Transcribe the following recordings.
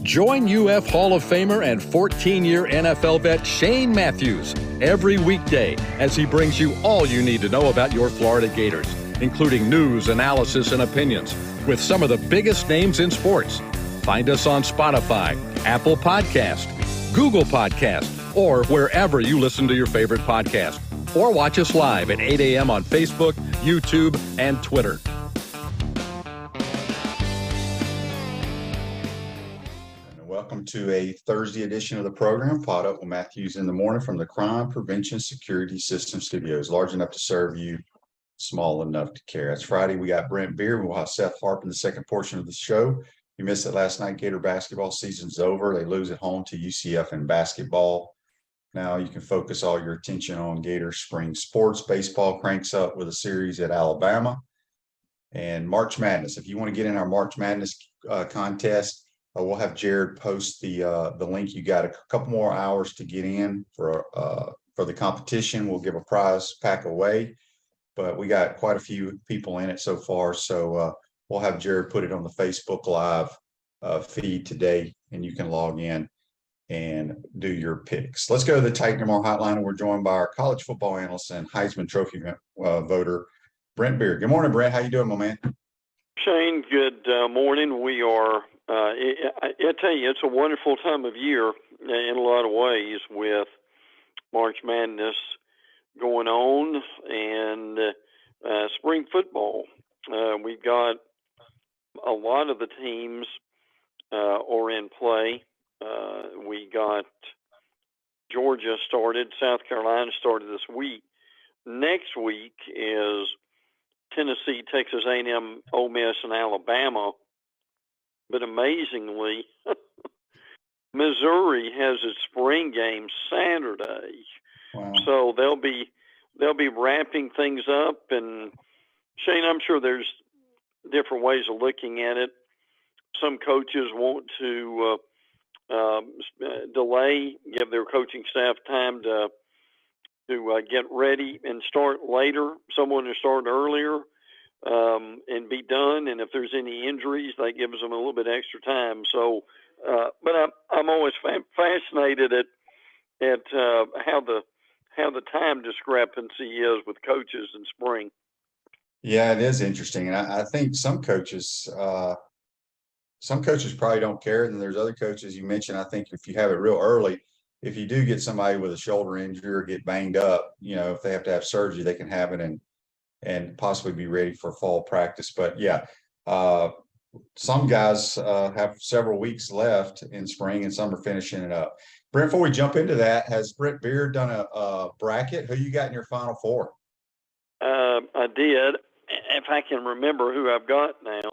Join UF Hall of Famer and 14-year NFL vet Shane Matthews every weekday as he brings you all you need to know about your Florida Gators, including news, analysis, and opinions with some of the biggest names in sports. Find us on Spotify, Apple Podcast, Google Podcast, or wherever you listen to your favorite podcast. Or watch us live at 8 a.m. on Facebook, YouTube, and Twitter. Welcome to a Thursday edition of the program, Podup with Matthews in the morning from the Crime Prevention Security System Studios, large enough to serve you, small enough to care. It's Friday. We got Brent Beaird. We'll have Seth Harp in the second portion of the show. You missed it last night. Gator basketball season's over. They lose at home to UCF in basketball. Now you can focus all your attention on Gator spring sports. Baseball cranks up with a series at Alabama. And March Madness. If you want to get in our March Madness contest, we'll have Jared post the link. You got a couple more hours to get in for the competition. We'll give a prize pack away, but we got quite a few people in it so far. So we'll have Jared put it on the Facebook Live feed today, and you can log in and do your picks. Let's go to the Titan More Hotline, and we're joined by our college football analyst and Heisman Trophy voter, Brent Beaird. Good morning, Brent. How you doing, my man? Shane, good morning. We are. I tell you, it's a wonderful time of year in a lot of ways with March Madness going on and spring football. We've got a lot of the teams are in play. We got Georgia started, South Carolina started this week. Next week is Tennessee, Texas A&M, Ole Miss, and Alabama. But amazingly, Missouri has its spring game Saturday. Wow. So they'll be wrapping things up. And Shane, I'm sure there's different ways of looking at it. Some coaches want to delay, give their coaching staff time to get ready and start later. Someone who started earlier. And be done. And if there's any injuries, that gives them a little bit extra time. So, but I'm always fascinated at how the time discrepancy is with coaches in spring. Yeah, it is interesting, and I think some coaches probably don't care. And there's other coaches you mentioned. I think if you have it real early, if you do get somebody with a shoulder injury or get banged up, if they have to have surgery, they can have it and possibly be ready for fall practice. But yeah, some guys have several weeks left in spring, and some are finishing it up. Brent, before we jump into that, has Brent Beaird done a bracket? Who you got in your Final Four? I did. If I can remember who I've got now.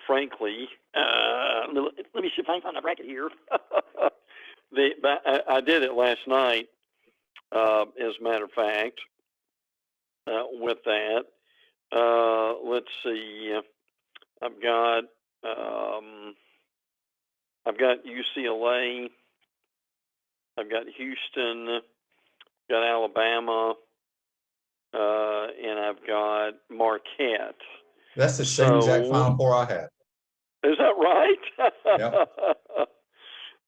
Frankly, let me see if I can find a bracket here. I did it last night. As a matter of fact, with that, let's see. I've got UCLA. I've got Houston. Got Alabama, and I've got Marquette. That's the same exact Final Four I had. Is that right? Yep.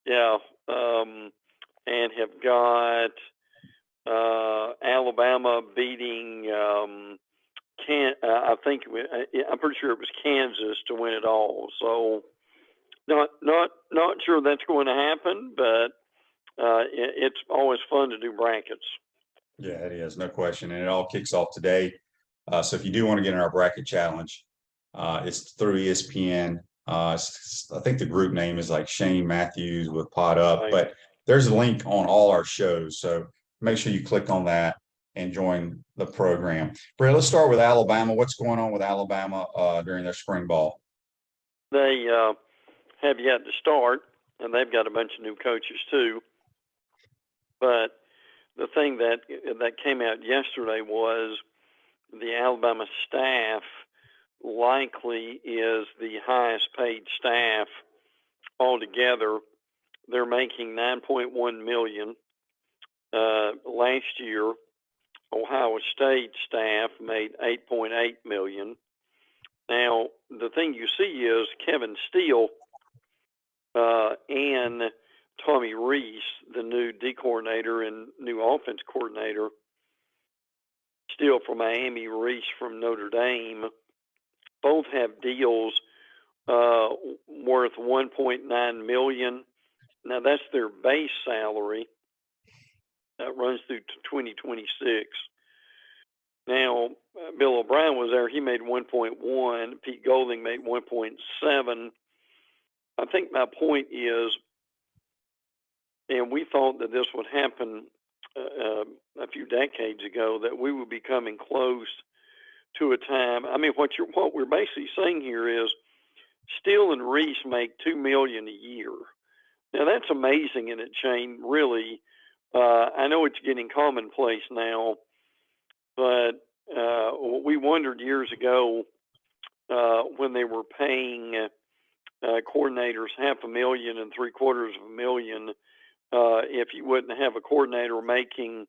Yeah. And have got Alabama beating I'm pretty sure it was Kansas to win it all. So not sure that's going to happen, but it's always fun to do brackets. Yeah, it is, no question, and it all kicks off today. So if you do want to get in our bracket challenge, it's through ESPN. I think the group name is like Shane Matthews with Podup, right. But there's a link on all our shows. So make sure you click on that and join the program. Brett, let's start with Alabama. What's going on with Alabama during their spring ball? They have yet to start, and they've got a bunch of new coaches too. But the thing that came out yesterday was the Alabama staff likely is the highest paid staff altogether. They're making $9.1 million. Last year, Ohio State staff made $8.8 million. Now, the thing you see is Kevin Steele and Tommy Reese, the new D coordinator and new offense coordinator, Steele from Miami, Reese from Notre Dame, both have deals worth $1.9 million. Now, that's their base salary. That runs through 2026. Now, Bill O'Brien was there. He made 1.1. Pete Golding made 1.7. I think my point is, and we thought that this would happen a few decades ago, that we would be coming close to a time. I mean, what we're basically saying here is Steele and Reese make $2 million a year. Now, that's amazing in it, Shane, really. I know it's getting commonplace now, but we wondered years ago when they were paying coordinators $500,000 and $750,000 if you wouldn't have a coordinator making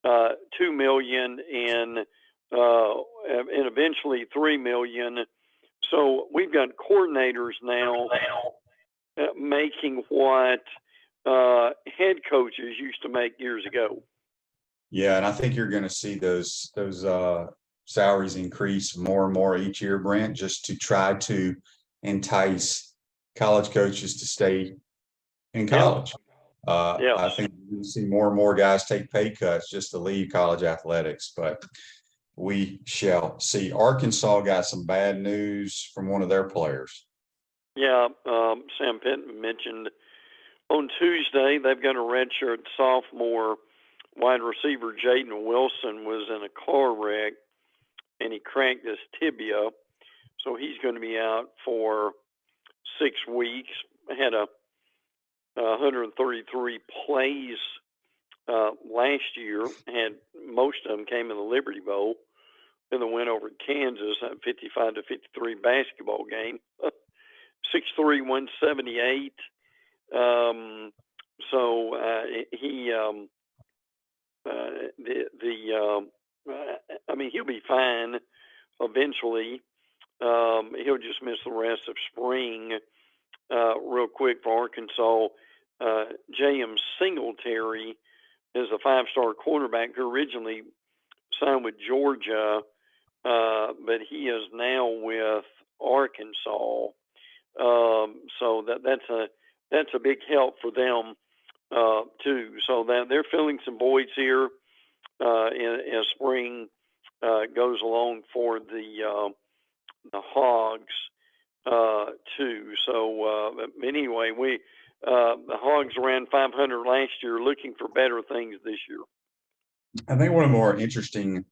$2 million and eventually $3 million. So we've got coordinators now making what head coaches used to make years ago. Yeah, and I think you're going to see those salaries increase more and more each year, Brent, just to try to entice college coaches to stay in college. I think you're going to see more and more guys take pay cuts just to leave college athletics, but we shall see. Arkansas got some bad news from one of their players. Yeah, Sam Pittman mentioned on Tuesday they've got a redshirt sophomore wide receiver, Jaden Wilson, was in a car wreck and he cracked his tibia, so he's going to be out for 6 weeks. Had 133 plays last year. Had most of them came in the Liberty Bowl, and the win over Kansas, that 55-53 basketball game. 6'3", 178. I mean, he'll be fine eventually. He'll just miss the rest of spring. Real quick for Arkansas, J.M. Singletary is a 5-star quarterback who originally signed with Georgia, but he is now with Arkansas. So that's a big help for them too. So that they're filling some voids here as spring goes along for the Hogs too. So anyway, the Hogs ran 500 last year, looking for better things this year. I think one of the more interesting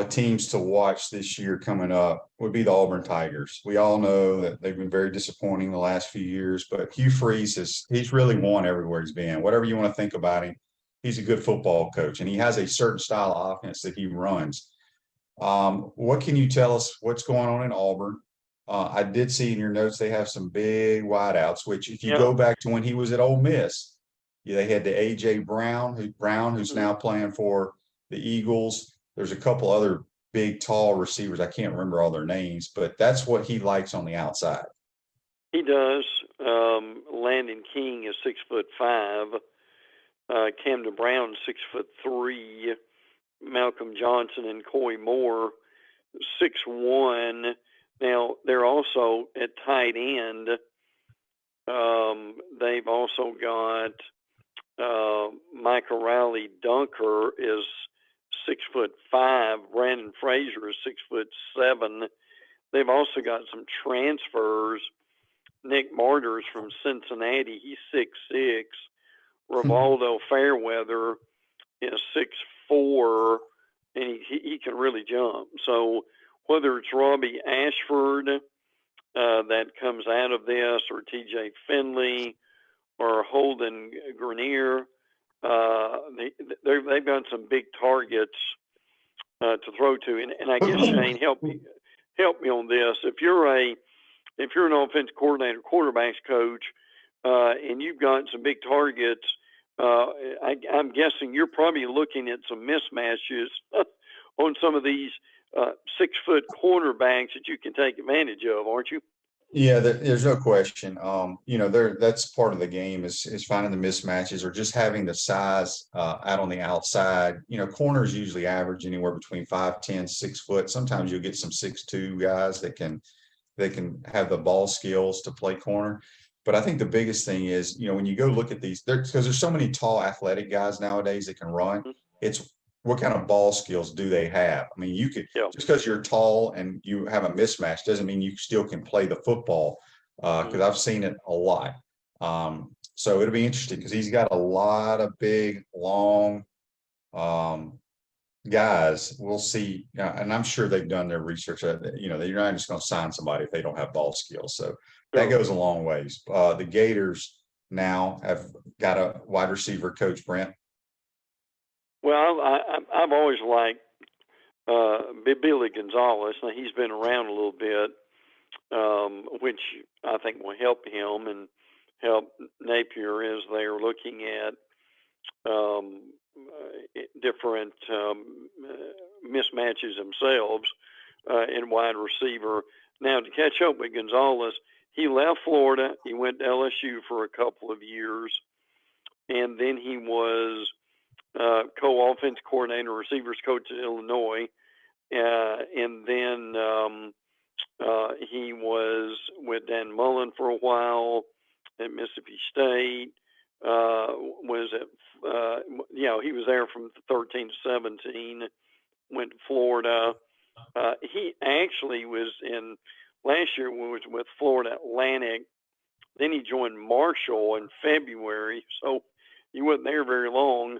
teams to watch this year coming up would be the Auburn Tigers. We all know that they've been very disappointing the last few years, but Hugh Freeze he's really won everywhere he's been. Whatever you want to think about him, he's a good football coach, and he has a certain style of offense that he runs. What can you tell us what's going on in Auburn? I did see in your notes they have some big wideouts, which if you go back to when he was at Ole Miss, they had the A.J. Brown, who's now playing for the Eagles. There's a couple other big, tall receivers. I can't remember all their names, but that's what he likes on the outside. He does. Landon King is 6'5". Camden Brown, 6'3". Malcolm Johnson and Coy Moore, 6'1". Now, they're also at tight end. They've also got Michael Riley Dunker is 6'5". Brandon Frazier is 6'7". They've also got some transfers. Nick Martyrs from Cincinnati, he's 6'6". Rivaldo Fairweather is 6'4", and he can really jump. So whether it's Robbie Ashford that comes out of this, or T.J. Finley, or Holden Grenier, they've got some big targets to throw to. And I guess, Shane, help me on this. If you're an offensive coordinator, quarterbacks coach, and you've got some big targets, I'm guessing you're probably looking at some mismatches on some of these 6-foot cornerbacks that you can take advantage of, aren't you? Yeah, there's no question. That's part of the game is finding the mismatches or just having the size out on the outside. Corners usually average anywhere between 5'10", 6 foot. Sometimes you'll get some 6'2" guys that can have the ball skills to play corner. But I think the biggest thing is, when you go look at these, because there's so many tall athletic guys nowadays that can run, it's what kind of ball skills do they have? I mean, you could Yeah. just because you're tall and you have a mismatch doesn't mean you still can play the football. Because I've seen it a lot. So it'll be interesting because he's got a lot of big, long guys. We'll see, and I'm sure they've done their research. You're not just going to sign somebody if they don't have ball skills. So that goes a long ways. The Gators now have got a wide receiver coach, Brent. Well, I've always liked Billy Gonzalez. Now, he's been around a little bit, which I think will help him and help Napier as they're looking at different mismatches themselves in wide receiver. Now, to catch up with Gonzalez, he left Florida. He went to LSU for a couple of years, and then he was co-offense coordinator, receivers coach at Illinois, and then he was with Dan Mullen for a while at Mississippi State. He was there from 13 to 17. Went to Florida. He actually was in last year. Was with Florida Atlantic. Then he joined Marshall in February. So he wasn't there very long.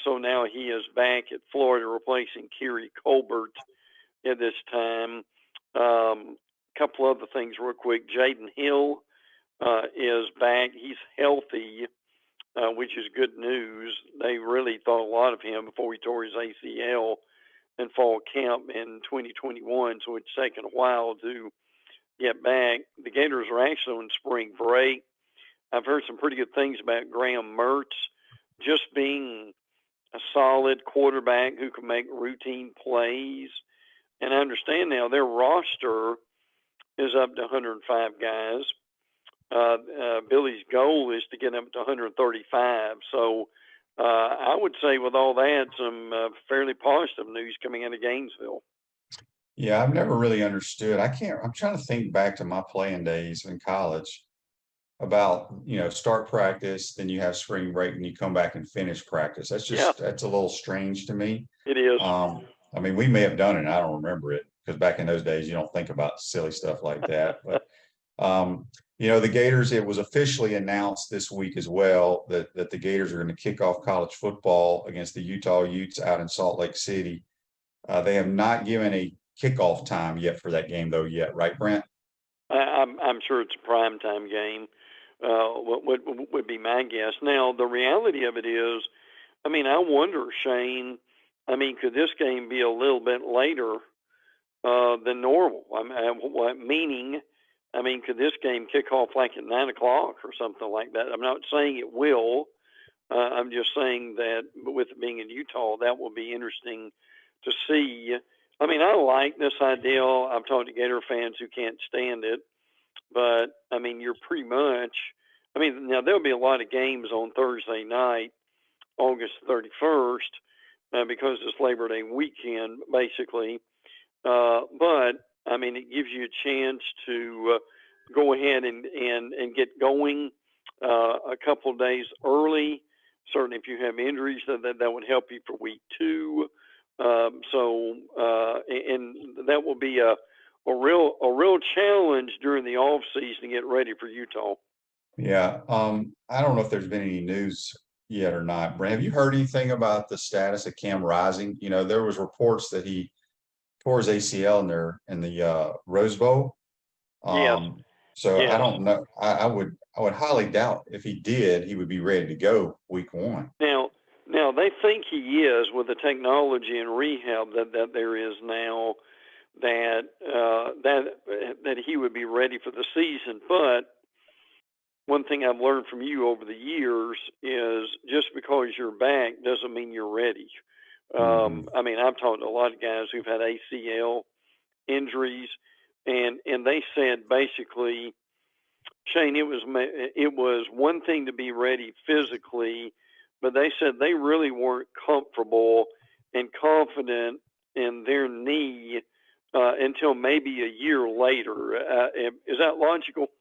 So now he is back at Florida, replacing Kerry Colbert at this time. Couple other things real quick. Jaden Hill is back. He's healthy, which is good news. They really thought a lot of him before he tore his ACL in fall camp in 2021, so it's taken a while to get back. The Gators are actually on spring break. I've heard some pretty good things about Graham Mertz just being a solid quarterback who can make routine plays. And I understand now their roster is up to 105 guys. Billy's goal is to get up to 135. So I would say with all that, some fairly positive news coming out of Gainesville. Yeah, I've never really understood. I'm trying to think back to my playing days in college about, start practice, then you have spring break and you come back and finish practice. That's a little strange to me. It is. I mean, we may have done it, and I don't remember it because back in those days, you don't think about silly stuff like that. But, the Gators, it was officially announced this week as well that the Gators are going to kick off college football against the Utah Utes out in Salt Lake City. They have not given a kickoff time yet for that game, though, yet, right, Brent? I'm sure it's a primetime game. What would be my guess? Now, the reality of it is, I wonder, Shane, could this game be a little bit later than normal? Meaning, could this game kick off like at 9 o'clock or something like that? I'm not saying it will. I'm just saying that with it being in Utah, that will be interesting to see. I like this idea. I've talked to Gator fans who can't stand it. But, you're pretty much – now there'll be a lot of games on Thursday night, August 31st, because it's Labor Day weekend, basically. But, it gives you a chance to go ahead and get going a couple of days early. Certainly if you have injuries, that would help you for week 2. And that will be a real challenge during the off season to get ready for Utah. Yeah. I don't know if there's been any news yet or not. Brent, have you heard anything about the status of Cam Rising? There was reports that he tore his ACL in the Rose Bowl. So yes. I don't know. I would highly doubt if he did, he would be ready to go week 1. Now they think he is with the technology and rehab that there is now. That he would be ready for the season. But one thing I've learned from you over the years is just because you're back doesn't mean you're ready. Mhm. I mean, I've talked to a lot of guys who've had ACL injuries, and they said basically, Shane, it was one thing to be ready physically, but they said they really weren't comfortable and confident in their knee until maybe a year later. Is that logical?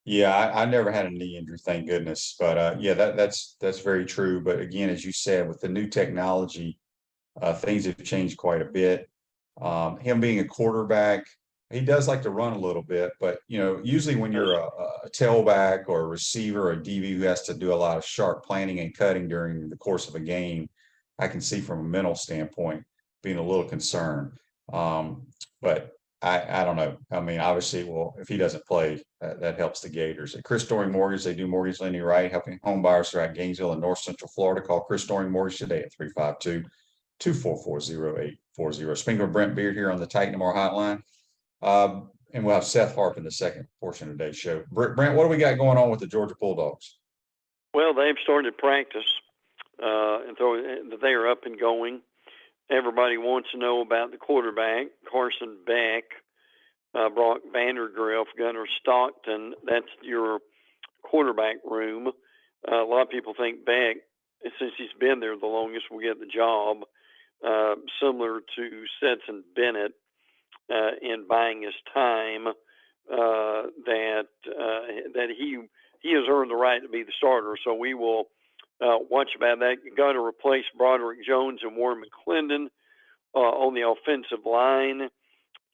Yeah, I never had a knee injury, thank goodness. But yeah, that's very true. But again, as you said, with the new technology, things have changed quite a bit. Him being a quarterback, he does like to run a little bit, but usually when Yes. you're a tailback or a receiver or a DB who has to do a lot of sharp planning and cutting during the course of a game, I can see from a mental standpoint being a little concerned. But I don't know. I mean, obviously, well, if he doesn't play, that helps the Gators. At Chris Doring Mortgage, they do mortgage lending right, helping home buyers throughout Gainesville and North Central Florida. Call Chris Doring Mortgage today at 352-244-0840. Speaking of Brent Beaird here on the Titan Tomorrow Hotline. And we'll have Seth Harp in the second portion of today's show. Brent, what do we got going on with the Georgia Bulldogs? Well, they've started practice, and so they are up and going. Everybody wants to know about the quarterback, Carson Beck, Brock Vandergriff, Gunnar Stockton. That's your quarterback room. A lot of people think Beck, since he's been there the longest, will get the job, similar to Stetson Bennett in buying his time. That he has earned the right to be the starter. So we will watch about that. You got to replace Broderick Jones and Warren McClendon on the offensive line.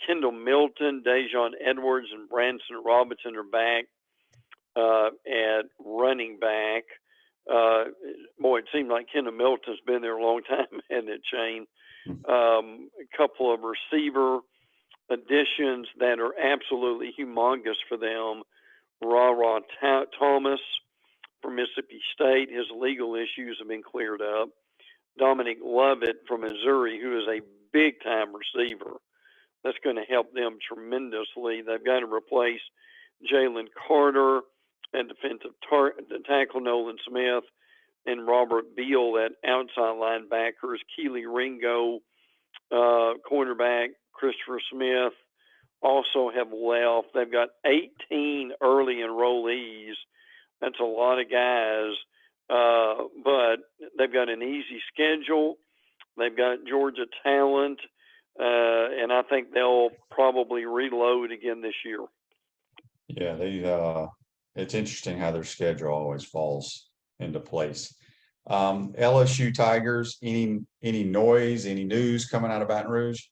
Kendall Milton, Dejon Edwards, and Branson Robinson are back at running back. Boy, it seemed like Kendall Milton's been there a long time, hasn't it, Shane? A couple of receiver additions that are absolutely humongous for them. Ra Thomas from Mississippi State, his legal issues have been cleared up. Dominic Lovett from Missouri, who is a big-time receiver. That's going to help them tremendously. They've got to replace Jalen Carter and defensive tackle Nolan Smith and Robert Beal at outside linebackers. Keely Ringo, cornerback, Christopher Smith also have left. They've got 18 early enrollees. That's a lot of guys, but they've got an easy schedule. They've got Georgia talent, and I think they'll probably reload again this year. Yeah, it's interesting how their schedule always falls into place. LSU Tigers, any noise, any news coming out of Baton Rouge?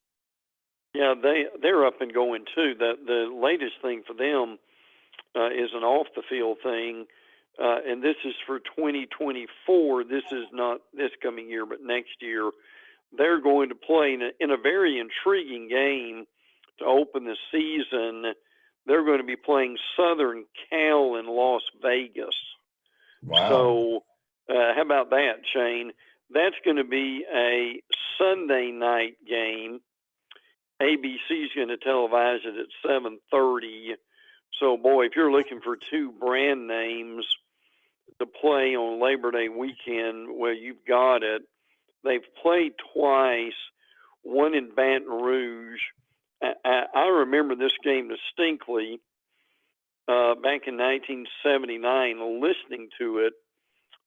Yeah, they're up and going too. The latest thing for them is an off the field thing, and this is for 2024. This is not this coming year, but next year. They're going to play in a very intriguing game to open the season. They're going to be playing Southern Cal in Las Vegas. Wow. So how about that, Shane? That's going to be a Sunday night game. ABC's going to televise it at 7:30. So, boy, if you're looking for two brand names to play on Labor Day weekend, well, you've got it. They've played twice, one in Baton Rouge. I remember this game distinctly back in 1979, listening to it,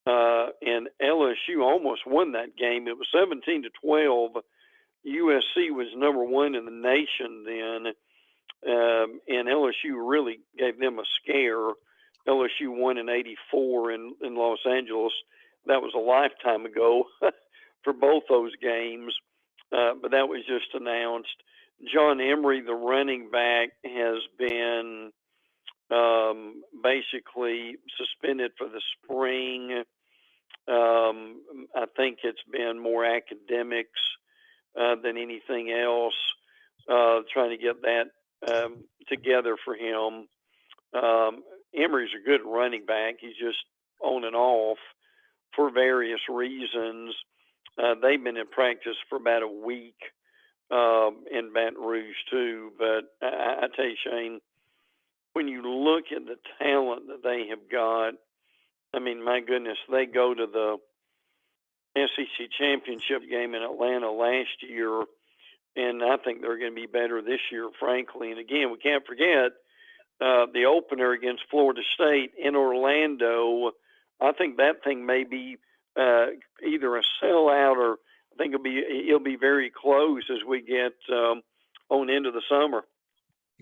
and LSU almost won that game. It was 17-12. USC was number one in the nation then, and LSU really gave them a scare. LSU won in '84 in Los Angeles. That was a lifetime ago for both those games, but that was just announced. John Emery, the running back, has been basically suspended for the spring. I think it's been more academics than anything else, trying to get that together for him. Emery's a good running back. He's just on and off for various reasons. They've been in practice for about a week in Baton Rouge too. But I tell you, Shane, when you look at the talent that they have got, I mean, my goodness, they go to SEC championship game in Atlanta last year, and I think they're going to be better this year, frankly. And again, we can't forget the opener against Florida State in Orlando. I think that thing may be either a sellout, or I think it'll be very close as we get on into the summer.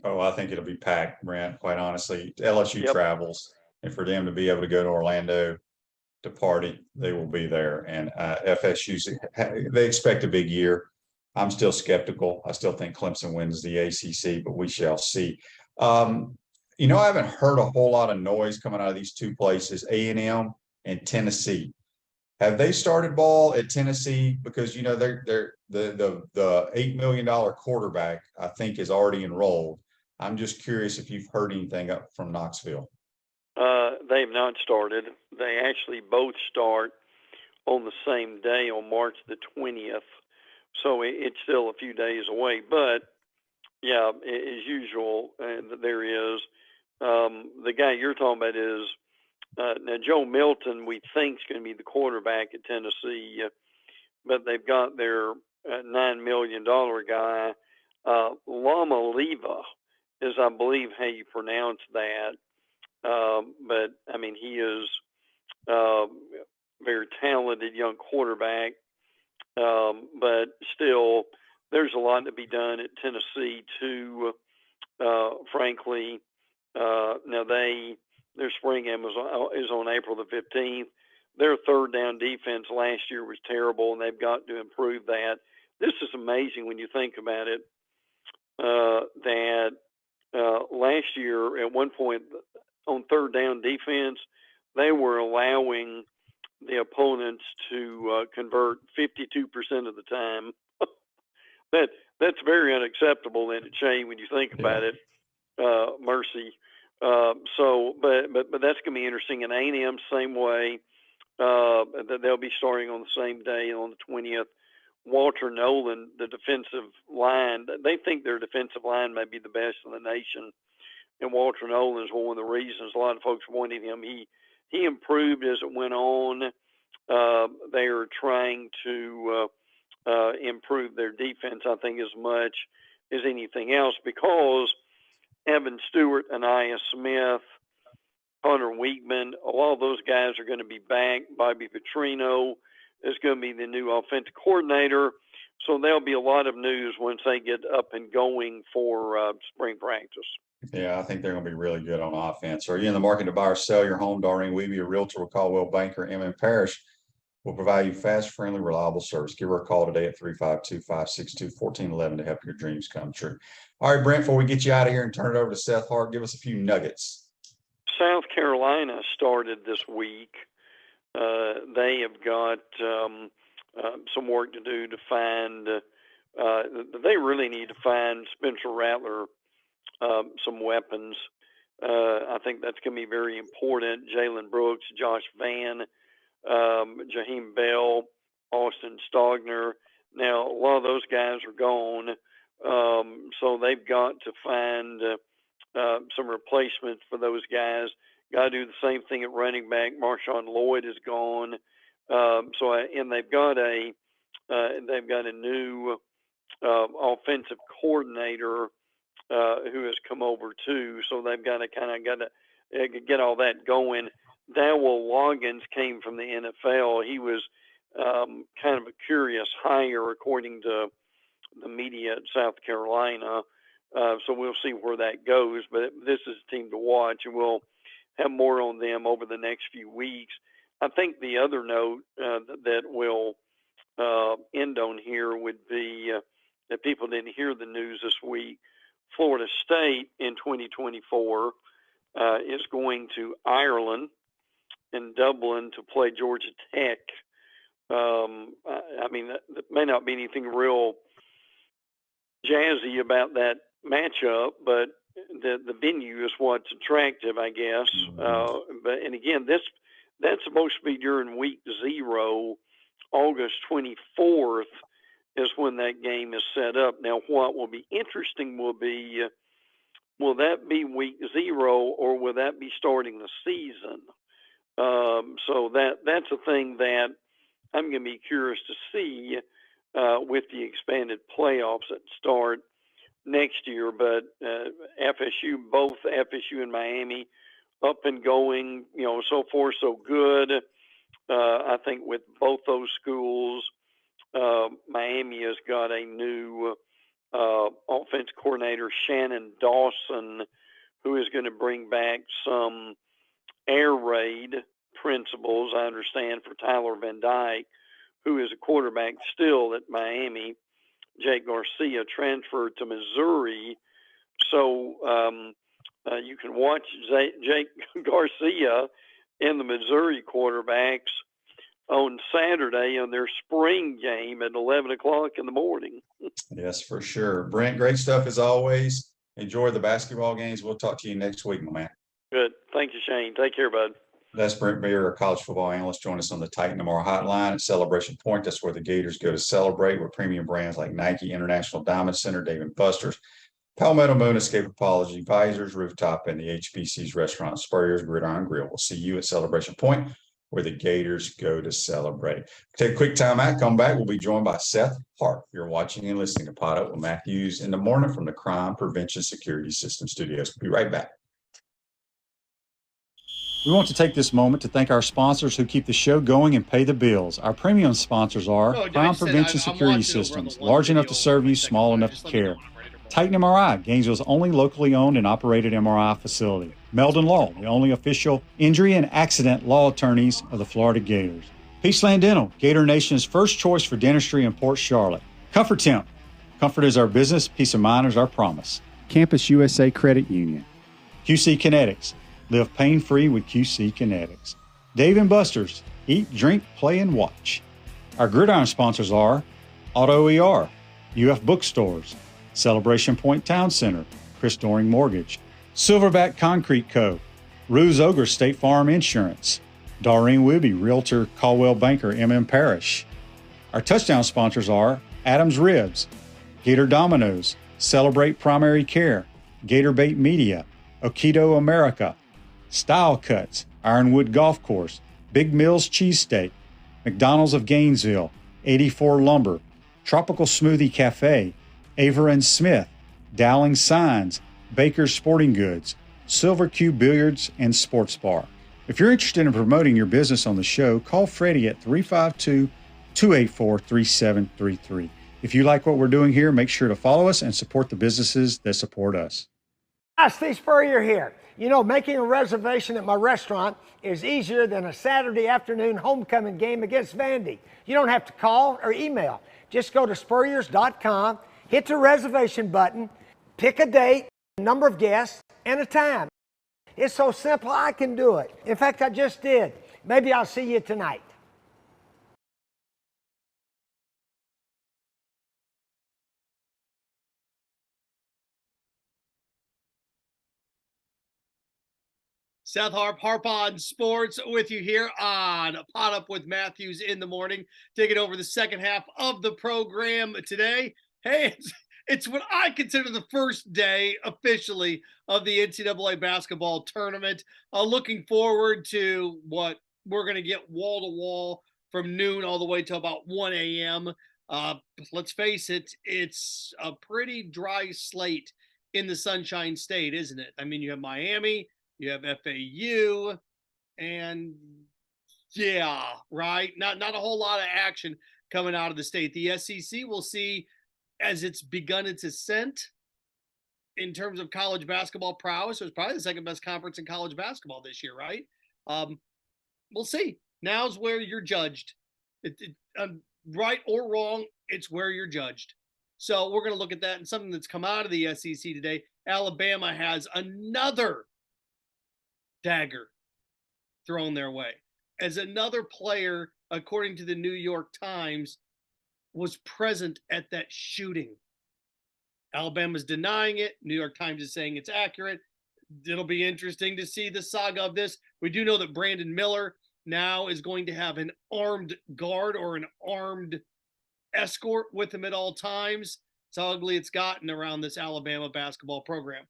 Oh, I think it'll be packed, Brent, quite honestly. LSU Yep. travels, and for them to be able to go to Orlando to party, they will be there. And FSU, they expect a big year. I'm still skeptical. I still think Clemson wins the ACC, but we shall see. I haven't heard a whole lot of noise coming out of these two places, A&M and Tennessee. Have they started ball at Tennessee? Because they're the $8 million quarterback, I think, is already enrolled. I'm just curious if you've heard anything up from Knoxville. They've not started. They actually both start on the same day, on March the 20th. So it's still a few days away. But yeah, as usual, there is the guy you're talking about is now Joe Milton. We think is going to be the quarterback at Tennessee, but they've got their $9 million guy, Lama Leva, is I believe how you pronounce that. But I mean, he is very talented young quarterback. But still, there's a lot to be done at Tennessee too. Frankly, now their spring game is on April the 15th. Their third down defense last year was terrible, and they've got to improve that. This is amazing when you think about it. That last year, at one point on third down defense, they were allowing the opponents to convert 52% of the time. That's very unacceptable in a chain when you think about it. Mercy. But that's going to be interesting. And A&M same way. They'll be starting on the same day on the 20th. Walter Nolan, the defensive line, they think their defensive line may be the best in the nation. And Walter Nolan is one of the reasons a lot of folks wanted him. He improved as it went on. They are trying to improve their defense, I think, as much as anything else, because Evan Stewart, Anaya Smith, Hunter Weigman, a lot of those guys are going to be back. Bobby Petrino is going to be the new offensive coordinator. So there'll be a lot of news once they get up and going for spring practice. Yeah, I think they're going to be really good on offense. Are you in the market to buy or sell your home? Doreen Weeby, a realtor with Caldwell Banker, M. Parrish, will provide you fast, friendly, reliable service. Give her a call today at 352-562-1411 to help your dreams come true. All right, Brent, before we get you out of here and turn it over to Seth Harp, give us a few nuggets. South Carolina started this week. They have got some work to do to find they really need to find Spencer Rattler some weapons. I think that's going to be very important. Jalen Brooks, Josh Vann, Jaheim Bell, Austin Stogner. Now, a lot of those guys are gone, so they've got to find some replacements for those guys. Got to do the same thing at running back. Marshawn Lloyd is gone, and they've got a new offensive coordinator who has come over too. So they've got to get all that going. Dowell Loggins came from the NFL. He was kind of a curious hire according to the media at South Carolina. So we'll see where that goes. But this is a team to watch, and we'll have more on them over the next few weeks. I think the other note that will end on here would be that people didn't hear the news this week. Florida State in 2024 is going to Ireland and Dublin to play Georgia Tech. I mean, that may not be anything real jazzy about that matchup, but the venue is what's attractive, I guess. And again, that's supposed to be during week 0. August 24th is when that game is set up. Now, what will be interesting will be, will that be week 0 or will that be starting the season? So that's a thing that I'm going to be curious to see with the expanded playoffs that start next year. But FSU, both FSU and Miami, up and going, so far so good. I think with both those schools, Miami has got a new offense coordinator, Shannon Dawson, who is going to bring back some air raid principles, I understand, for Tyler Van Dyke, who is a quarterback still at Miami. Jake Garcia transferred to Missouri. So you can watch Jake Garcia and the Missouri quarterbacks on Saturday on their spring game at 11 o'clock in the morning. Yes, for sure. Brent, great stuff as always. Enjoy the basketball games. We'll talk to you next week, my man. Good. Thank you, Shane. Take care, bud. That's Brent Beaird, our college football analyst. Join us on the Titan Tomorrow hotline at Celebration Point. That's where the Gators go to celebrate with premium brands like Nike, International Diamond Center, Dave & Buster's, Palmetto Moon, Escapology, Visors, Rooftop, and the HBC's restaurant, Spurrier's Gridiron Grill. We'll see you at Celebration Point, where the Gators go to celebrate. Take a quick time out. Come back. We'll be joined by Seth Harp. You're watching and listening to Podup with Matthews in the morning from the Crime Prevention Security System Studios. We'll be right back. We want to take this moment to thank our sponsors who keep the show going and pay the bills. Our premium sponsors are Crime Prevention Security Systems, large enough to serve you, small enough to care. Titan MRI, Gainesville's only locally owned and operated MRI facility. Meldon Law, the only official injury and accident law attorneys of the Florida Gators. Peaceland Dental, Gator Nation's first choice for dentistry in Port Charlotte. Comfort Temp, comfort is our business, peace of mind is our promise. Campus USA Credit Union. QC Kinetics, live pain-free with QC Kinetics. Dave & Buster's, eat, drink, play, and watch. Our gridiron sponsors are Auto ER, UF Bookstores, Celebration Point Town Center, Chris Doring Mortgage, Silverback Concrete Co., Ruse Ogre State Farm Insurance, Doreen Wibby, Realtor Caldwell Banker, MM Parish. Our touchdown sponsors are Adams Ribs, Gator Dominoes, Celebrate Primary Care, Gator Bait Media, Okido America, Style Cuts, Ironwood Golf Course, Big Mills Cheesesteak, McDonald's of Gainesville, 84 Lumber, Tropical Smoothie Cafe, Aver and Smith, Dowling Signs, Baker's Sporting Goods, Silver Cube Billiards and Sports Bar. If you're interested in promoting your business on the show, call Freddie at 352-284-3733. If you like what we're doing here, make sure to follow us and support the businesses that support us. Hi, Steve Spurrier here. You know, making a reservation at my restaurant is easier than a Saturday afternoon homecoming game against Vandy. You don't have to call or email. Just go to spurriers.com, hit the reservation button, pick a date, number of guests, and a time. It's so simple, I can do it. In fact, I just did. Maybe I'll see you tonight. Seth Harp, Harp on Sports with you here on Podup with Matthews in the morning. Taking over the second half of the program today. Hey, it's what I consider the first day officially of the NCAA basketball tournament. Looking forward to what we're going to get wall to wall from noon all the way to about 1 a.m. Let's face it, it's a pretty dry slate in the Sunshine State, isn't it? I mean, you have Miami, you have FAU, and yeah, right? Not a whole lot of action coming out of the state. The SEC, we'll see as it's begun its ascent in terms of college basketball prowess. It was probably the second best conference in college basketball this year, right? We'll see. Now's where you're judged. Right or wrong, it's where you're judged. So we're going to look at that, and something that's come out of the SEC today. Alabama has another dagger thrown their way, as another player, according to the New York Times, was present at that shooting. Alabama's denying it. New York Times is saying it's accurate. It'll be interesting to see the saga of this. We do know that Brandon Miller now is going to have an armed guard or an armed escort with him at all times. It's how ugly it's gotten around this Alabama basketball program.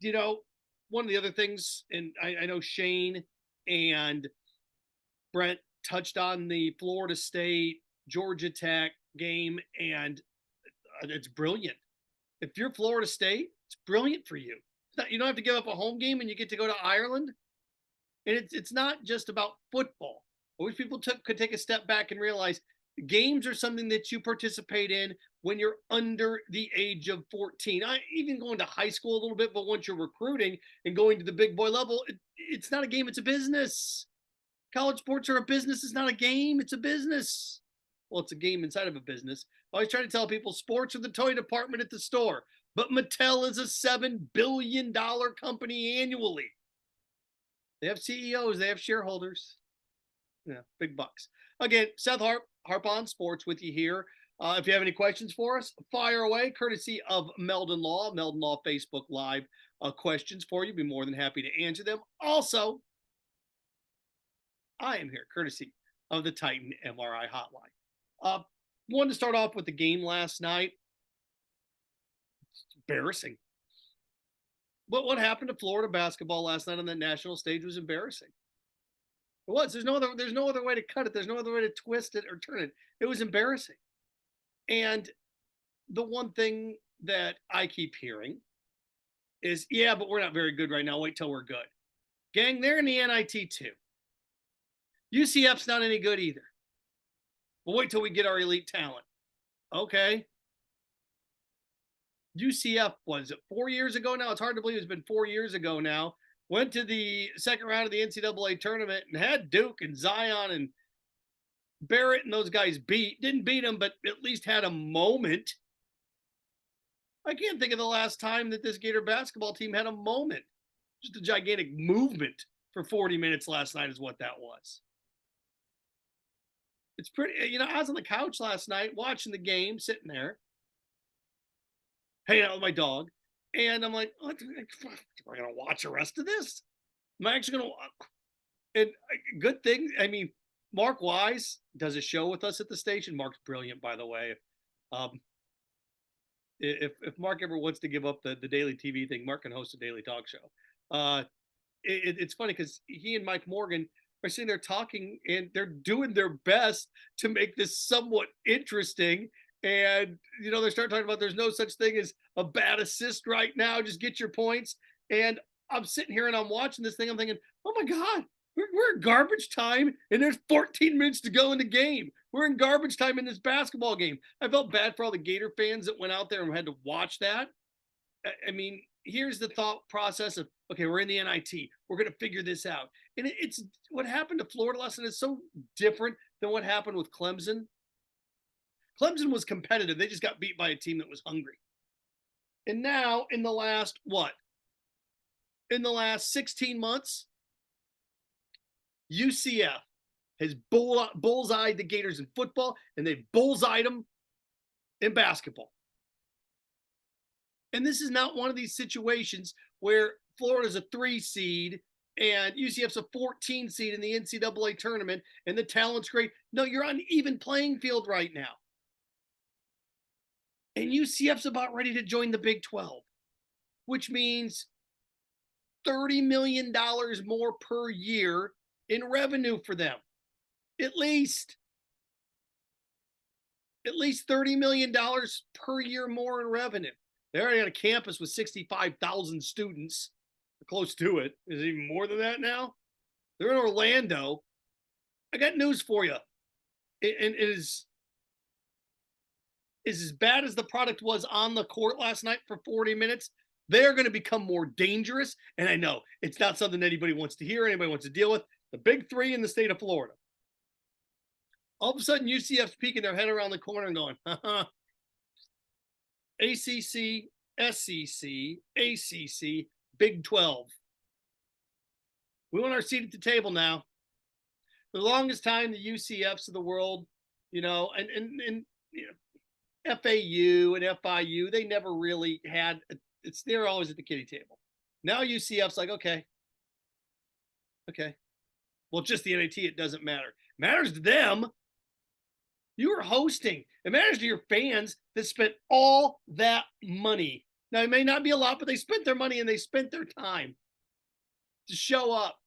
You know, one of the other things, and I know Shane and Brent touched on the Florida State, Georgia Tech game, and it's brilliant. If you're Florida State, it's brilliant for you. You don't have to give up a home game and you get to go to Ireland. And it's not just about football. I wish people could take a step back and realize games are something that you participate in when you're under the age of 14. Even going to high school a little bit, but once you're recruiting and going to the big boy level, it's not a game, it's a business. College sports are a business. It's not a game, it's a business. Well, it's a game inside of a business. I always try to tell people sports are the toy department at the store, but Mattel is a $7 billion company annually. They have CEOs, they have shareholders. Yeah, big bucks. Again, Seth Harp, Harp on Sports with you here. If you have any questions for us, fire away, courtesy of Meldon Law Facebook Live questions for you. Be more than happy to answer them. Also, I am here, courtesy of the Titan MRI Hotline. Wanted to start off with the game last night. It's embarrassing. But what happened to Florida basketball last night on that national stage was embarrassing. It was. There's no other way to cut it. There's no other way to twist it or turn it. It was embarrassing. And the one thing that I keep hearing is, yeah, but we're not very good right now. Wait till we're good. Gang, they're in the NIT too. UCF's not any good either. But wait till we get our elite talent. Okay. UCF, was it 4 years ago now? It's hard to believe it's been 4 years ago now. Went to the second round of the NCAA tournament and had Duke and Zion and Barrett and those guys beat. Didn't beat them, but at least had a moment. I can't think of the last time that this Gator basketball team had a moment. Just a gigantic movement for 40 minutes last night is what that was. It's pretty, I was on the couch last night watching the game, sitting there, hanging out with my dog. And I'm like, am I going to watch the rest of this? Am I actually going to watch? And good thing, Mark Wise does a show with us at the station. Mark's brilliant, by the way. If Mark ever wants to give up the daily TV thing, Mark can host a daily talk show. It's funny because he and Mike Morgan are sitting there talking, and they're doing their best to make this somewhat interesting. And, they start talking about there's no such thing as a bad assist right now. Just get your points. And I'm sitting here and I'm watching this thing. I'm thinking, oh my God, we're in garbage time and there's 14 minutes to go in the game. We're in garbage time in this basketball game. I felt bad for all the Gator fans that went out there and had to watch that. Here's the thought process of, okay, we're in the NIT. We're going to figure this out. And it's what happened to Florida last night is so different than what happened with Clemson. Clemson was competitive. They just got beat by a team that was hungry. And now in the last, in the last 16 months, UCF has bullseyed the Gators in football, and they've bullseyed them in basketball. And this is not one of these situations where Florida's a 3 seed and UCF's a 14 seed in the NCAA tournament and the talent's great. No, you're on even playing field right now. And UCF's about ready to join the Big 12, which means $30 million more per year in revenue for them. At least $30 million per year more in revenue. They already got a campus with 65,000 students, close to it. Is it even more than that now? They're in Orlando. I got news for you. It is as bad as the product was on the court last night for 40 minutes. They're going to become more dangerous. And I know it's not something anybody wants to hear, anybody wants to deal with. The big 3 in the state of Florida. All of a sudden, UCF's peeking their head around the corner and going, ACC, SEC, ACC, Big 12. We want our seat at the table now. For the longest time, the UCFs of the world, and FAU and FIU, they never really had, they're always at the kiddie table. Now UCF's like, okay. Well, just the NIT, it doesn't matter. It matters to them. You are hosting. It matters to your fans that spent all that money. Now, it may not be a lot, but they spent their money and they spent their time to show up.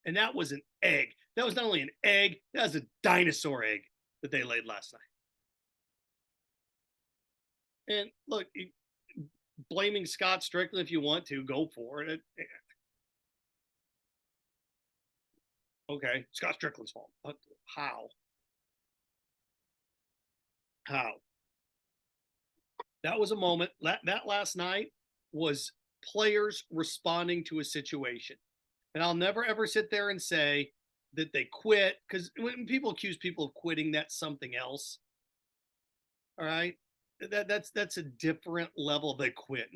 And that was an egg. That was not only an egg, that was a dinosaur egg that they laid last night. And look, blaming Scott Strickland if you want to, go for it. Okay, Scott Strickland's fault. How? How? That was a moment. That last night was players responding to a situation. And I'll never ever sit there and say that they quit, because when people accuse people of quitting, that's something else. All right, that's a different level. They quit.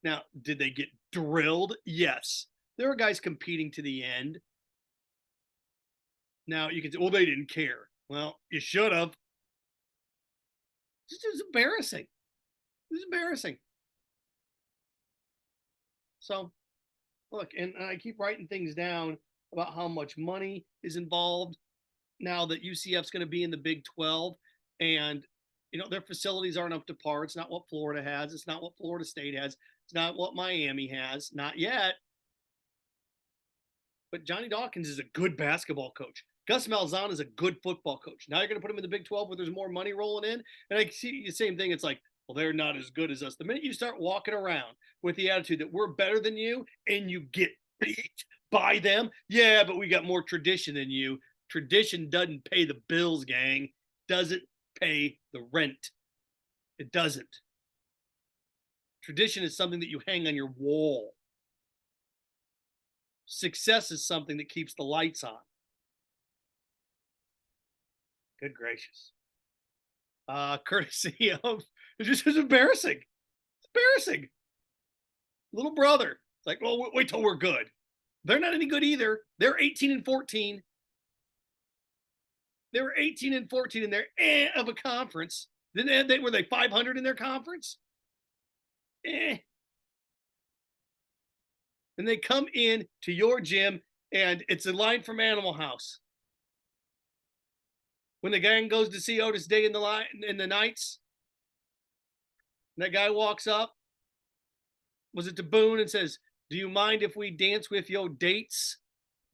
Now, did they get drilled? Yes. There are guys competing to the end. Now you can say, well, they didn't care. Well, you should have. It was embarrassing. It was embarrassing. So, look, and I keep writing things down about how much money is involved now that UCF's going to be in the Big 12. And, their facilities aren't up to par. It's not what Florida has. It's not what Florida State has. It's not what Miami has. Not yet. But Johnny Dawkins is a good basketball coach. Gus Malzahn is a good football coach. Now you're going to put him in the Big 12 where there's more money rolling in. And I see the same thing. It's like, well, they're not as good as us. The minute you start walking around with the attitude that we're better than you and you get beat by them, yeah, but we got more tradition than you. Tradition doesn't pay the bills, gang. Doesn't pay the rent. It doesn't. Tradition is something that you hang on your wall. Success is something that keeps the lights on. Good gracious. Courtesy of, it just is embarrassing. It's embarrassing. Little brother. It's like, well, wait till we're good. They're not any good either. They're 18-14. They were 18-14 in their of a conference. Then were they 500 in their conference? And they come in to your gym, and it's a line from Animal House. When the gang goes to see Otis Day in the nights, that guy walks up, was it to Boone, and says, "Do you mind if we dance with your dates?"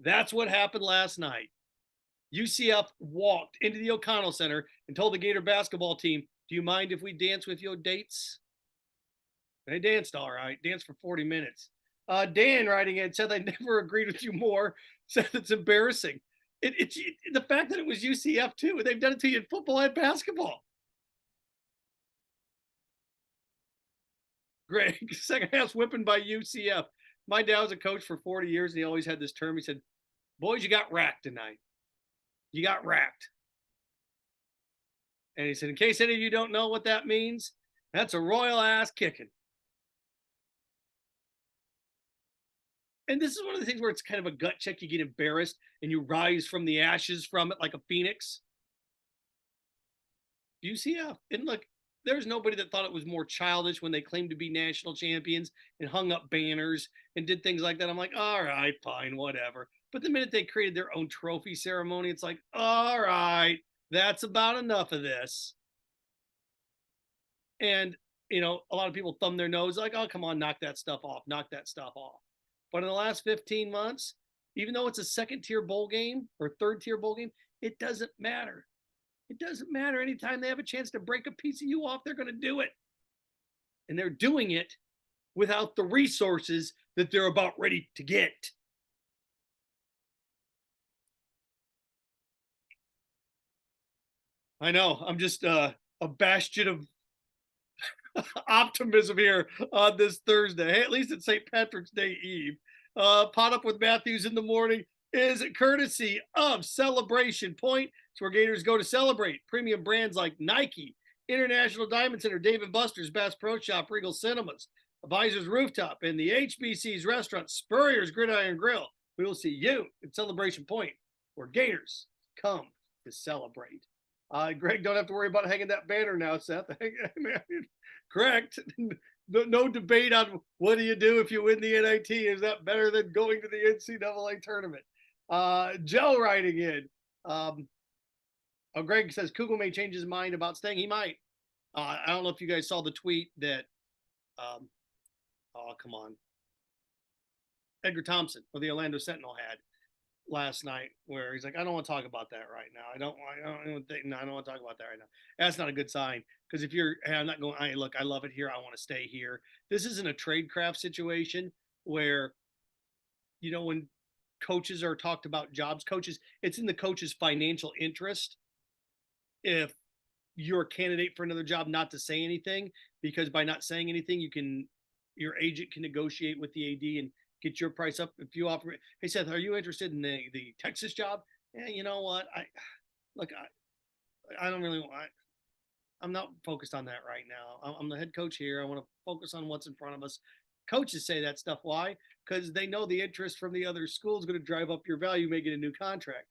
That's what happened last night. UCF walked into the O'Connell Center and told the Gator basketball team, "Do you mind if we dance with your dates?" They danced all right, danced for 40 minutes. Dan writing in said, "I never agreed with you more." Said it's embarrassing. It's the fact that it was UCF too. They've done it to you in football and basketball. Greg, second half whipping by UCF. My dad was a coach for 40 years, and he always had this term. He said, "Boys, you got racked tonight. You got racked." And he said, in case any of you don't know what that means, that's a royal ass kicking. And this is one of the things where it's kind of a gut check. You get embarrassed and you rise from the ashes from it like a phoenix. UCF. And look, there's nobody that thought it was more childish when they claimed to be national champions and hung up banners and did things like that. I'm like, all right, fine, whatever. But the minute they created their own trophy ceremony, it's like, all right, that's about enough of this. And, a lot of people thumb their nose like, oh, come on, knock that stuff off. But in the last 15 months, even though it's a second-tier bowl game or third-tier bowl game, it doesn't matter. It doesn't matter. Anytime they have a chance to break a piece of you off, they're going to do it. And they're doing it without the resources that they're about ready to get. I know. I'm just a bastion of optimism here on this Thursday. Hey, at least it's St. Patrick's Day Eve. Podup with Matthews in the morning is courtesy of Celebration Point. It's where Gators go to celebrate. Premium brands like Nike, International Diamond Center, Dave & Buster's, Bass Pro Shop, Regal Cinemas, Advisor's Rooftop, and the HBC's restaurant, Spurrier's Gridiron Grill. We will see you at Celebration Point, where Gators come to celebrate. Greg, don't have to worry about hanging that banner now, Seth. Correct. No debate on what do you do if you win the NIT. Is that better than going to the NCAA tournament? Joe writing in. Greg says Kugel may change his mind about staying. He might. I don't know if you guys saw the tweet that, come on, Edgar Thompson of the Orlando Sentinel had. last night where he's like, I don't want to talk about that right now. I don't want to talk about that right now. That's not a good sign. Because if you're, hey, I'm not going, look, I love it here. I want to stay here. This isn't a trade craft situation where, when coaches are talked about jobs, it's in the coach's financial interest if you're a candidate for another job not to say anything, because by not saying anything, your agent can negotiate with the AD and get your price up. If you offer, hey Seth, are you interested in the Texas job? Yeah, you know what? I don't really want. I'm not focused on that right now. I'm the head coach here. I want to focus on what's in front of us. Coaches say that stuff. Why? Because they know the interest from the other school is going to drive up your value, making a new contract.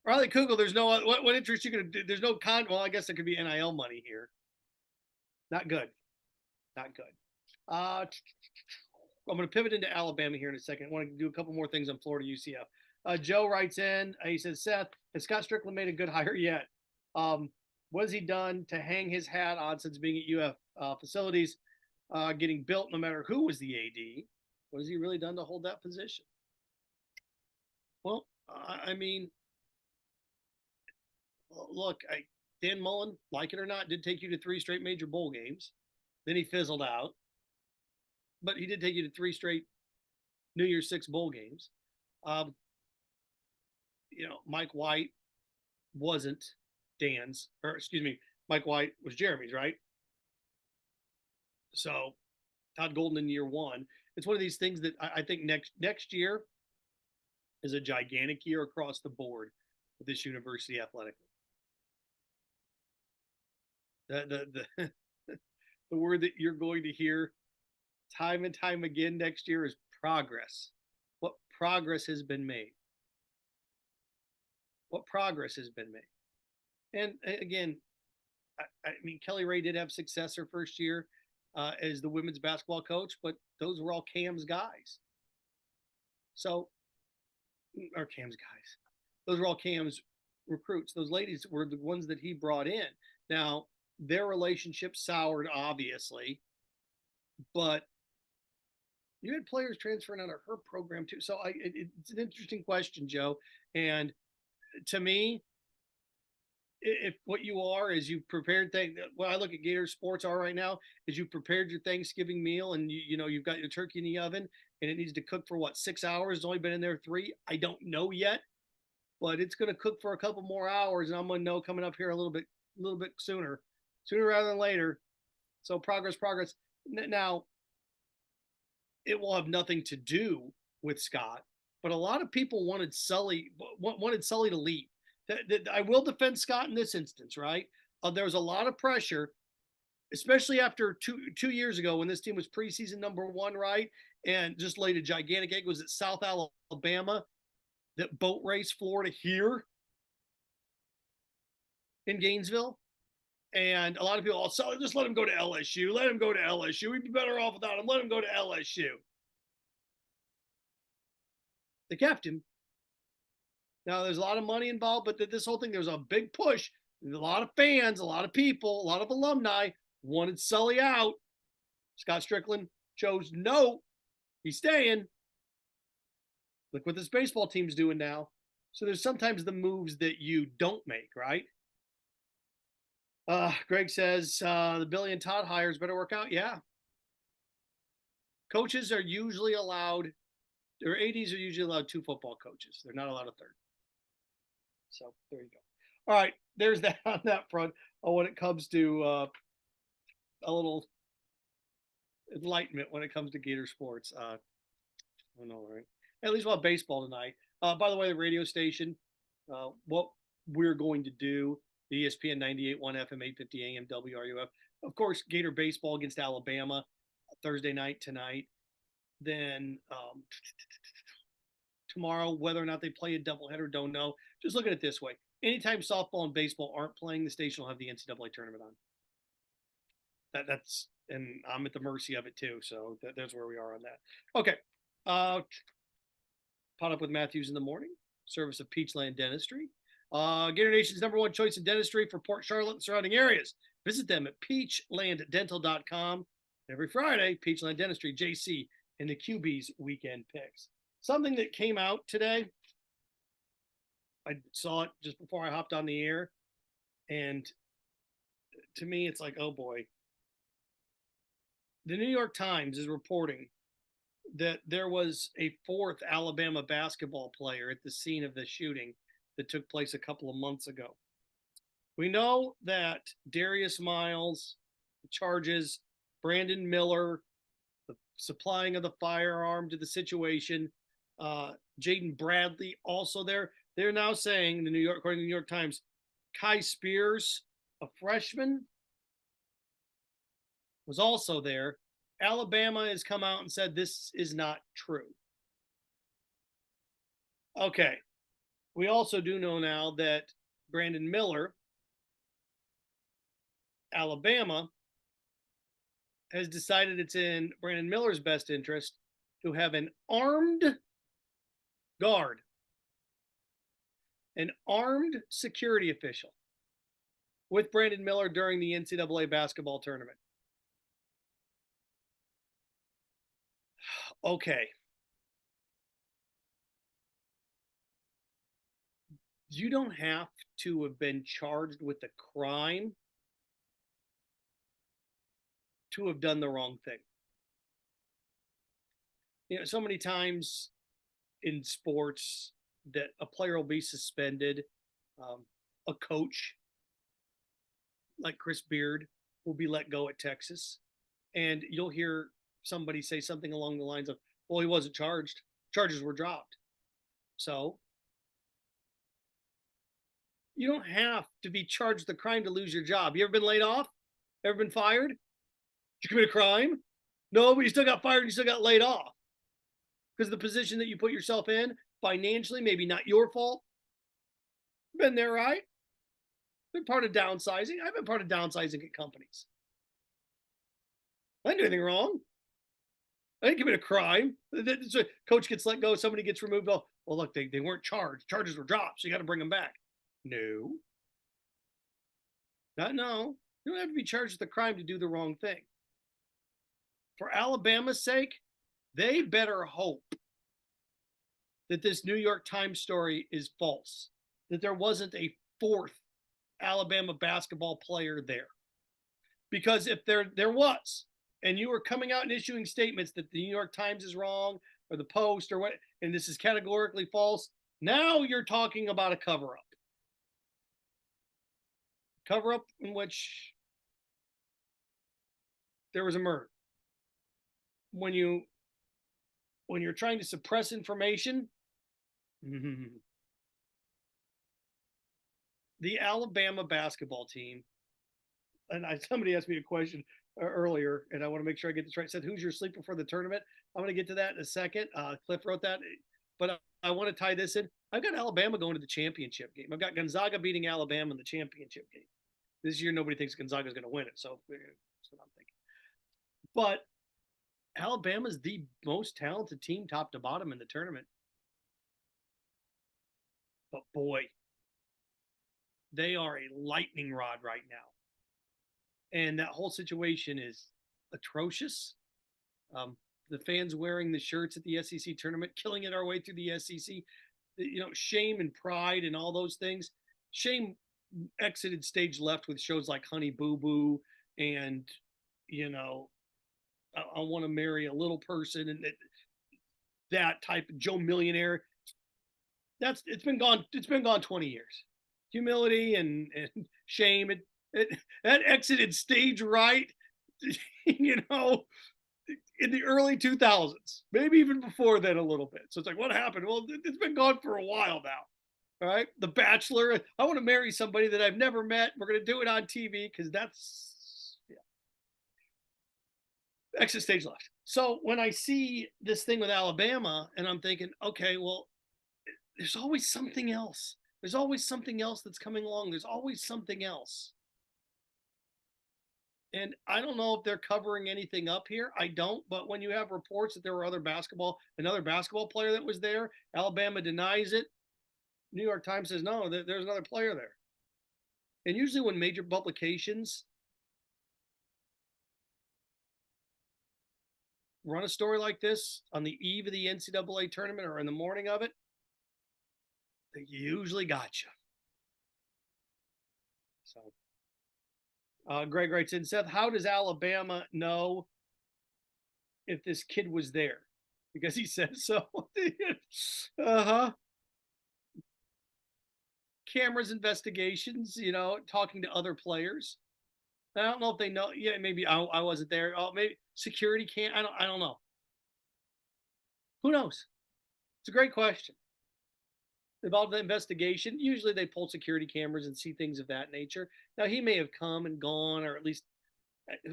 Riley Kugel, there's no what interest you going to do. There's no well, I guess there could be NIL money here. Not good. Not good. I'm going to pivot into Alabama here in a second. I want to do a couple more things on Florida UCF. Joe writes in. He says, Seth, has Scott Strickland made a good hire yet? What has he done to hang his hat on since being at UF facilities, getting built no matter who was the AD? What has he really done to hold that position? Well, I mean, look, Dan Mullen, like it or not, did take you to 3 straight major bowl games. Then he fizzled out. But he did take you to 3 straight New Year's 6 bowl games. Mike White wasn't Dan's, or excuse me, Mike White was Jeremy's, right? So Todd Golden in year 1. It's one of these things that I think next year is a gigantic year across the board with this university athletically. The word that you're going to hear time and time again next year is progress. What progress has been made? What progress has been made? And again, I mean, Kelly Ray did have success her first year as the women's basketball coach, but those were all Cam's guys. Those were all Cam's recruits. Those ladies were the ones that he brought in. Now, their relationship soured, obviously, but you had players transferring out of her program too. So it's an interesting question, Joe. And to me, if what you are is you've prepared what I look at Gator Sports are right now is you prepared your Thanksgiving meal and you've got your turkey in the oven and it needs to cook for 6 hours. It's only been in there 3. I don't know yet, but it's going to cook for a couple more hours and I'm going to know coming up here a little bit sooner rather than later. So progress. Now, it will have nothing to do with Scott, but a lot of people wanted Sully to leave. I will defend Scott in this instance, right? There was a lot of pressure, especially after two years ago when this team was preseason number 1, right? And just laid a gigantic egg. Was at South Alabama that boat raced Florida here in Gainesville. And a lot of people, just let him go to LSU. Let him go to LSU. We'd be better off without him. Let him go to LSU. They kept him. Now, there's a lot of money involved, but this whole thing, there was a big push. A lot of fans, a lot of people, a lot of alumni wanted Sully out. Scott Strickland chose no. He's staying. Look what this baseball team's doing now. So there's sometimes the moves that you don't make, right? Greg says the Billy and Todd hires better work out. Yeah. Coaches are usually allowed, or ADs are usually allowed 2 football coaches. They're not allowed a 3rd. So there you go. All right, there's that on that front. When it comes to a little enlightenment when it comes to Gator sports. I don't know, right? At least we'll have baseball tonight. By the way, the radio station, what we're going to do, the ESPN 98.1 FM 850 AM WRUF. Of course, Gator baseball against Alabama Thursday night tonight. Then tomorrow, whether or not they play a doubleheader, don't know. Just look at it this way. Anytime softball and baseball aren't playing, the station will have the NCAA tournament on. And I'm at the mercy of it too. So that's where we are on that. Okay. Podup with Matthews in the morning. Service of Peachland Dentistry. Gator Nation's #1 choice in dentistry for Port Charlotte and surrounding areas. Visit them at peachlanddental.com. Every Friday, Peachland Dentistry, JC, and the QB's weekend picks. Something that came out today I saw it just before I hopped on the air, and to me, it's like, oh boy. The New York Times is reporting that there was a fourth Alabama basketball player at the scene of the shooting that took place a couple of months ago. We know that Darius Miles, the charges, Brandon Miller, the supplying of the firearm to the situation, Jaden Bradley also there. They're now saying, according to the New York Times, Kai Spears, a freshman, was also there. Alabama has come out and said this is not true. Okay. We also do know now that Brandon Miller, Alabama, has decided it's in Brandon Miller's best interest to have an armed guard, an armed security official with Brandon Miller during the NCAA basketball tournament. Okay. You don't have to have been charged with a crime to have done the wrong thing. So many times in sports that a player will be suspended, a coach like Chris Beard will be let go at Texas, and you'll hear somebody say something along the lines of, well, he wasn't charged. Charges were dropped. So you don't have to be charged with a crime to lose your job. You ever been laid off? Ever been fired? Did you commit a crime? No, but you still got fired. You still got laid off because of the position that you put yourself in financially, maybe not your fault. Been there, right? Been part of downsizing. I've been part of downsizing at companies. I didn't do anything wrong. I didn't commit a crime. So coach gets let go. Somebody gets removed. Oh, well, look, they weren't charged. Charges were dropped. So you got to bring them back. No. No. You don't have to be charged with a crime to do the wrong thing. For Alabama's sake, they better hope that this New York Times story is false, that there wasn't a fourth Alabama basketball player there. Because if there was, and you were coming out and issuing statements that the New York Times is wrong, or the Post, or what, and this is categorically false, now you're talking about a cover-up. Cover-up in which there was a murder. When you're trying to suppress information, the Alabama basketball team, and somebody asked me a question earlier, and I want to make sure I get this right. Said, who's your sleeper for the tournament? I'm going to get to that in a second. Cliff wrote that, but I want to tie this in. I've got Alabama going to the championship game. I've got Gonzaga beating Alabama in the championship game. This year, nobody thinks Gonzaga is going to win it, so that's what I'm thinking. But Alabama's the most talented team top to bottom in the tournament. But boy, they are a lightning rod right now. And that whole situation is atrocious. The fans wearing the shirts at the SEC tournament, killing it our way through the SEC. Shame and pride and all those things. Shame exited stage left with shows like Honey Boo Boo and, I want to marry a little person and that type of Joe Millionaire. It's been gone 20 years. Humility and shame. That exited stage right, in the early 2000s, maybe even before then a little bit. So it's like, what happened? Well, it's been gone for a while now. All right. The Bachelor. I want to marry somebody that I've never met. We're going to do it on TV because that's, exit stage left. So when I see this thing with Alabama and I'm thinking, okay, well, there's always something else. There's always something else that's coming along. There's always something else. And I don't know if they're covering anything up here. I don't. But when you have reports that there were another basketball player that was there, Alabama denies it. New York Times says, no, there's another player there. And usually when major publications run a story like this on the eve of the NCAA tournament or in the morning of it, They usually got you. So, Greg writes in, Seth, how does Alabama know if this kid was there? Because he said so. Uh-huh. Cameras, investigations, talking to other players. I don't know if they know. Yeah, maybe I wasn't there. Oh, maybe security can't. I don't know. Who knows? It's a great question. About the investigation, usually they pull security cameras and see things of that nature. Now, he may have come and gone, or at least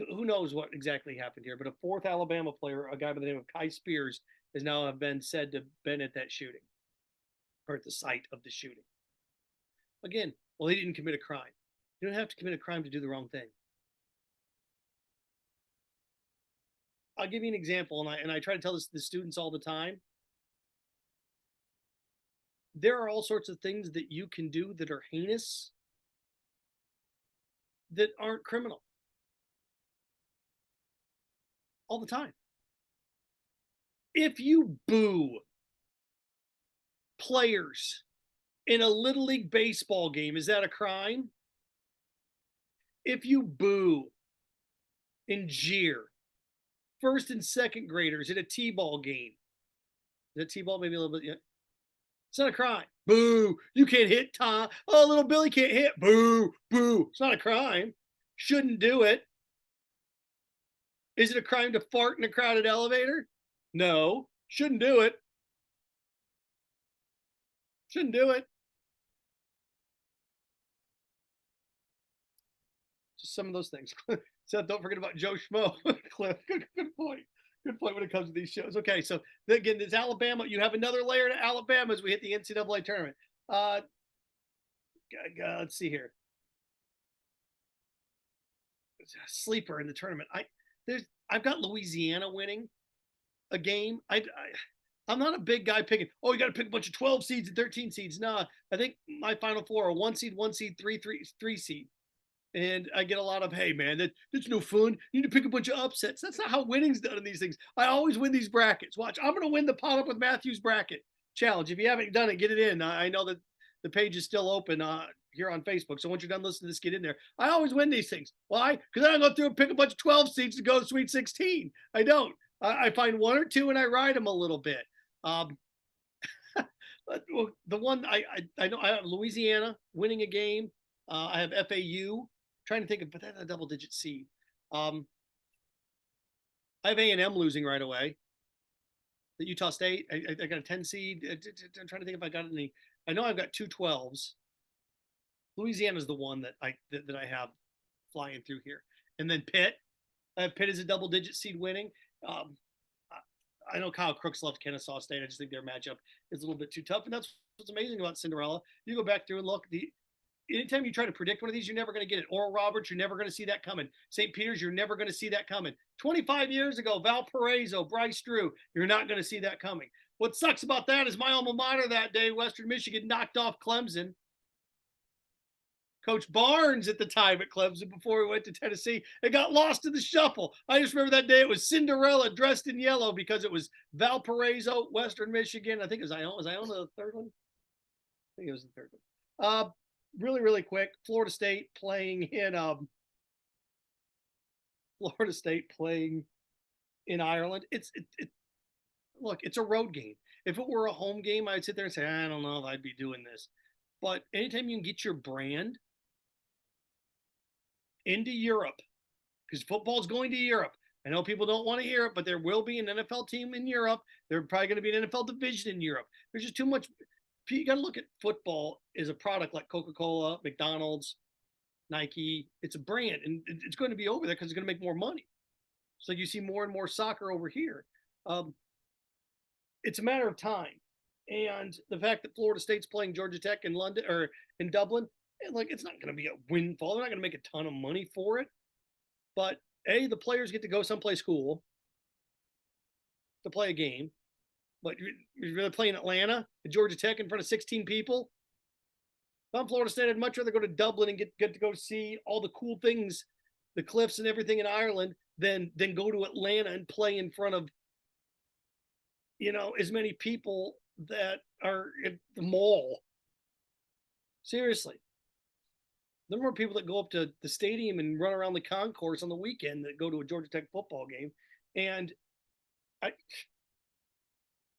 who knows what exactly happened here. But a fourth Alabama player, a guy by the name of Kai Spears, has now been said to have been at that shooting, or at the site of the shooting. Again, well, he didn't commit a crime. You don't have to commit a crime to do the wrong thing. I'll give you an example, and I try to tell this to the students all the time. There are all sorts of things that you can do that are heinous that aren't criminal. All the time. If you boo players in a Little League baseball game, is that a crime? If you boo and jeer first and second graders in a T-ball game, is that T-ball? Maybe a little bit, yeah. It's not a crime. Boo, you can't hit Tom. Oh, little Billy can't hit. Boo, boo. It's not a crime. Shouldn't do it. Is it a crime to fart in a crowded elevator? No, shouldn't do it. Shouldn't do it. Just some of those things. Seth, don't forget about Joe Schmo. Cliff, good point. Good point when it comes to these shows. Okay, so again, it's Alabama. You have another layer to Alabama as we hit the NCAA tournament. Let's see here. Sleeper in the tournament. I've got Louisiana winning a game. I'm not a big guy picking, oh, you got to pick a bunch of 12 seeds and 13 seeds. No, I think my Final Four are 1 seed, 3 seed. And I get a lot of, hey, man, that's no fun. You need to pick a bunch of upsets. That's not how winning's done in these things. I always win these brackets. Watch, I'm going to win the Podup with Matthews bracket challenge. If you haven't done it, get it in. I know that the page is still open here on Facebook. So once you're done listening to this, get in there. I always win these things. Why? Because I don't go through and pick a bunch of 12 seeds to go to Sweet 16. I don't. I find one or two and I ride them a little bit. The one I know, I have Louisiana winning a game. I have FAU. Trying to think of, but that's a double-digit seed. I have A&M losing right away. The Utah State, I got a 10 seed. I'm trying to think if I got any. I know I've got 2 12s. Louisiana is the one that I have flying through here, and then Pitt. I have Pitt as a double-digit seed winning. I know Kyle Crooks left Kennesaw State. I just think their matchup is a little bit too tough, and that's what's amazing about Cinderella. You go back through and look. Anytime you try to predict one of these, you're never going to get it. Oral Roberts, you're never going to see that coming. St. Peter's, you're never going to see that coming. 25 years ago, Valparaiso, Bryce Drew, you're not going to see that coming. What sucks about that is my alma mater that day, Western Michigan, knocked off Clemson. Coach Barnes at the time at Clemson before he went to Tennessee. It got lost in the shuffle. I just remember that day it was Cinderella dressed in yellow because it was Valparaiso, Western Michigan. I think it was Iona. Was Iona the third one? I think it was the third one. Really, really quick. Florida State playing in Ireland. Look, it's a road game. If it were a home game, I'd sit there and say, I don't know if I'd be doing this. But anytime you can get your brand into Europe, because football's going to Europe. I know people don't want to hear it, but there will be an NFL team in Europe. There's probably going to be an NFL division in Europe. There's just too much. You got to look at football as a product like Coca-Cola, McDonald's, Nike. It's a brand, and it's going to be over there because it's going to make more money. So you see more and more soccer over here. It's a matter of time. And the fact that Florida State's playing Georgia Tech in London or in Dublin, it's not going to be a windfall. They're not going to make a ton of money for it. But the players get to go someplace cool to play a game. But you're really playing Atlanta, Georgia Tech in front of 16 people. If I'm Florida State, I'd much rather go to Dublin and get to go see all the cool things, the cliffs and everything in Ireland, than go to Atlanta and play in front of, as many people that are at the mall Seriously. There are more people that go up to the stadium and run around the concourse on the weekend that go to a Georgia Tech football game. And it's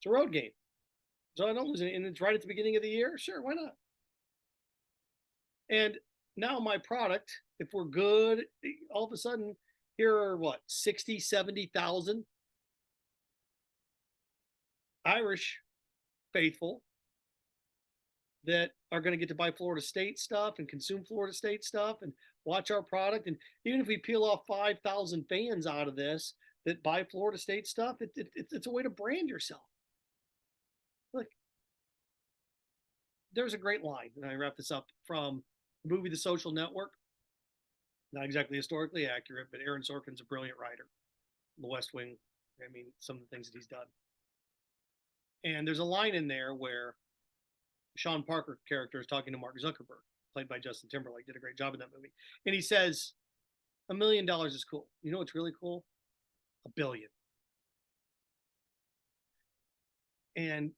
a road game. So I don't lose it. And it's right at the beginning of the year. Sure, why not? And now my product, if we're good, all of a sudden, here are what, 60, 70,000 Irish faithful that are going to get to buy Florida State stuff and consume Florida State stuff and watch our product. And even if we peel off 5,000 fans out of this that buy Florida State stuff, it's a way to brand yourself. Look, there's a great line, and I wrap this up, from the movie The Social Network. Not exactly historically accurate, but Aaron Sorkin's a brilliant writer. The West Wing, I mean, some of the things that he's done. And there's a line in there where Sean Parker character is talking to Mark Zuckerberg, played by Justin Timberlake, did a great job in that movie. And he says, $1 million is cool. You know what's really cool? $1 billion. And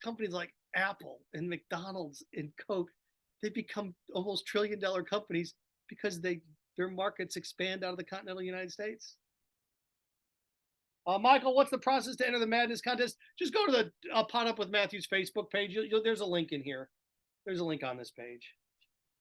companies like Apple and McDonald's and Coke, they become almost $1 trillion companies because their markets expand out of the continental United States. Michael, what's the process to enter the Madness contest? Just go to the Podup with Matthews Facebook page. There's a link in here. There's a link on this page.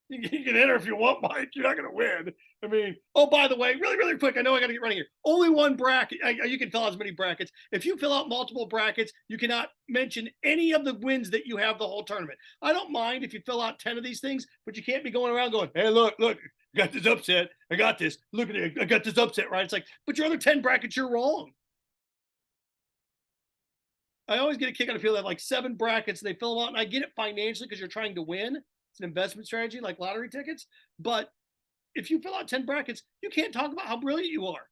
You can enter if you want, Mike. You're not going to win. I mean, oh, by the way, really, really quick, I know I got to get running here. Only one bracket. You can fill out as many brackets. If you fill out multiple brackets, you cannot mention any of the wins that you have the whole tournament. I don't mind if you fill out 10 of these things, but you can't be going around going, hey, look, I got this upset. I got this. Look at it. I got this upset, right? It's like, but your other 10 brackets, you're wrong. I always get a kick out of people that have like 7 brackets and they fill them out, and I get it financially because you're trying to win. It's an investment strategy like lottery tickets. But if you fill out 10 brackets, you can't talk about how brilliant you are.